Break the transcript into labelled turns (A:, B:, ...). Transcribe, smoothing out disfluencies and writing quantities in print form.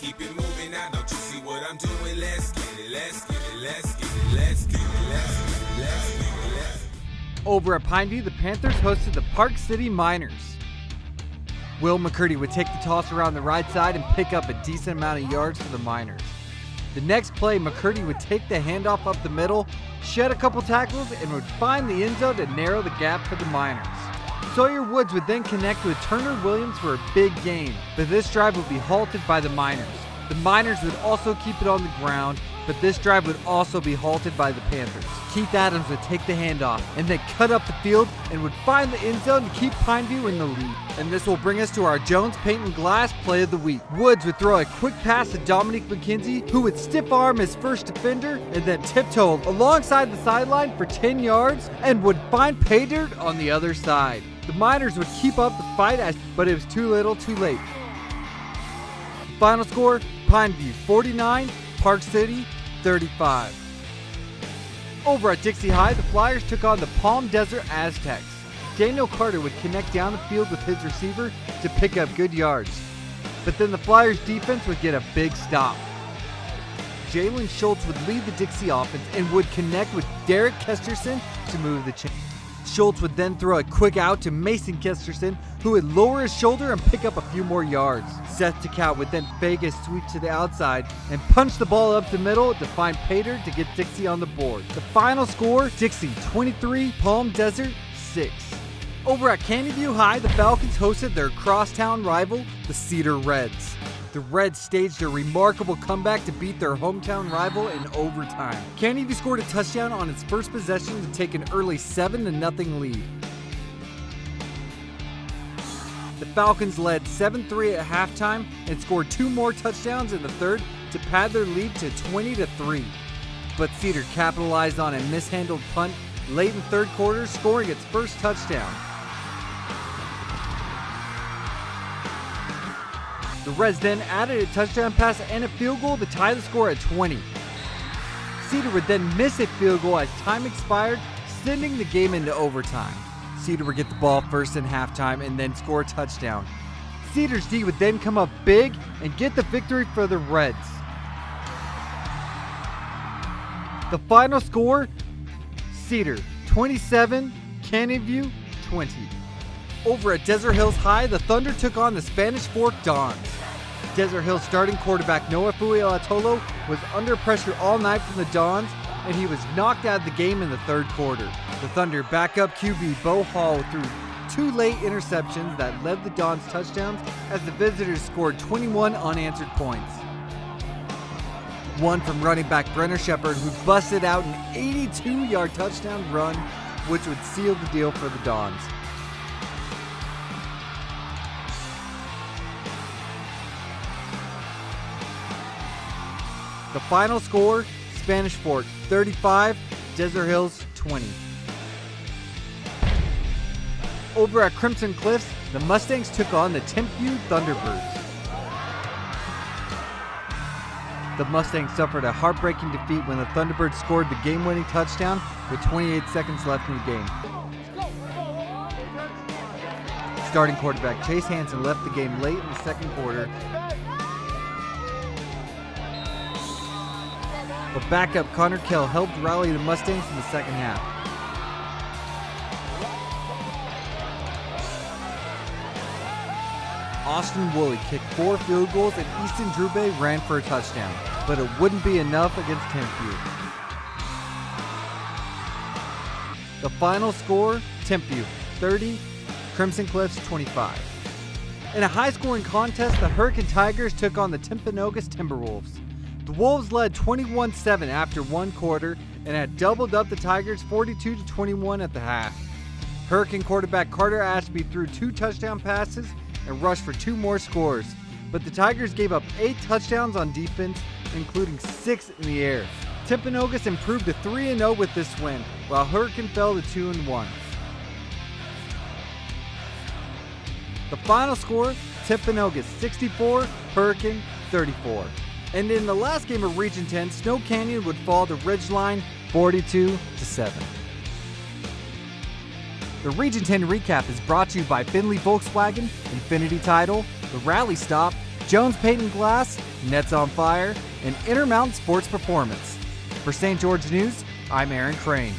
A: keep it moving now. Don't you see what I'm doing? Let's get it, let's get it, let's get it, let's get it, let's get it, let's get it, let's get it.
B: Over at Pineview, the Panthers hosted the Park City Miners. Will McCurdy would take the toss around the right side and pick up a decent amount of yards for the Miners. The next play, McCurdy would take the handoff up the middle, shed a couple tackles, and would find the end zone to narrow the gap for the Miners. Sawyer Woods would then connect with Turner Williams for a big gain, but this drive would be halted by the Miners. The Miners would also keep it on the ground, but this drive would also be halted by the Panthers. Keith Adams would take the handoff and then cut up the field and would find the end zone to keep Pineview in the lead. And this will bring us to our Jones Payton Glass play of the week. Woods would throw a quick pass to Dominique McKenzie, who would stiff arm his first defender and then tiptoe alongside the sideline for 10 yards and would find pay dirt on the other side. The Miners would keep up the fight, but it was too little too late. Final score, Pineview 49, Park City 35. Over at Dixie High, the Flyers took on the Palm Desert Aztecs. Daniel Carter would connect down the field with his receiver to pick up good yards. But then the Flyers defense would get a big stop. Jalen Schultz would lead the Dixie offense and would connect with Derek Kesterson to move the chain. Schultz would then throw a quick out to Mason Kesterson, who would lower his shoulder and pick up a few more yards. Seth Takout would then fake a sweep to the outside and punch the ball up the middle to find Pater to get Dixie on the board. The final score, Dixie 23, Palm Desert 6. Over at Canyon High, the Falcons hosted their crosstown rival, the Cedar Reds. The Reds staged a remarkable comeback to beat their hometown rival in overtime. Canyon scored a touchdown on its first possession to take an early 7-0 lead. The Falcons led 7-3 at halftime and scored 2 more touchdowns in the third to pad their lead to 20-3. But Cedar capitalized on a mishandled punt late in third quarter, scoring its first touchdown. The Reds then added a touchdown pass and a field goal to tie the score at 20. Cedar would then miss a field goal as time expired, sending the game into overtime. Cedar would get the ball first in halftime and then score a touchdown. Cedar's D would then come up big and get the victory for the Reds. The final score, Cedar 27, Canyonview 20. Over at Desert Hills High, the Thunder took on the Spanish Fork Dons. Desert Hills starting quarterback Noah Fuilatolo was under pressure all night from the Dons, and he was knocked out of the game in the third quarter. The Thunder backup QB Bo Hall threw 2 late interceptions that led the Dons touchdowns as the visitors scored 21 unanswered points. One from running back Brenner Shepard, who busted out an 82-yard touchdown run, which would seal the deal for the Dons. The final score, Spanish Fork 35, Desert Hills 20. Over at Crimson Cliffs, the Mustangs took on the Timpview Thunderbirds. The Mustangs suffered a heartbreaking defeat when the Thunderbirds scored the game-winning touchdown with 28 seconds left in the game. Starting quarterback Chase Hansen left the game late in the second quarter, but backup Connor Kell helped rally the Mustangs in the second half. Austin Woolley kicked 4 field goals and Easton Drube ran for a touchdown, but it wouldn't be enough against Timpview. The final score, Timpview 30, Crimson Cliffs 25. In a high-scoring contest, the Hurricane Tigers took on the Timpanogos Timberwolves. The Wolves led 21-7 after one quarter and had doubled up the Tigers 42-21 at the half. Hurricane quarterback Carter Ashby threw 2 touchdown passes and rushed for 2 more scores, but the Tigers gave up 8 touchdowns on defense, including 6 in the air. Timpanogos improved to 3-0 with this win, while Hurricane fell to 2-1. The final score, Timpanogos 64, Hurricane 34. And in the last game of Region 10, Snow Canyon would fall to Ridgeline 42-7. The Region 10 recap is brought to you by Finley Volkswagen, Infinity Title, The Rally Stop, Jones Paint and Glass, Nets on Fire, and Intermountain Sports Performance. For St. George News, I'm Aaron Crane.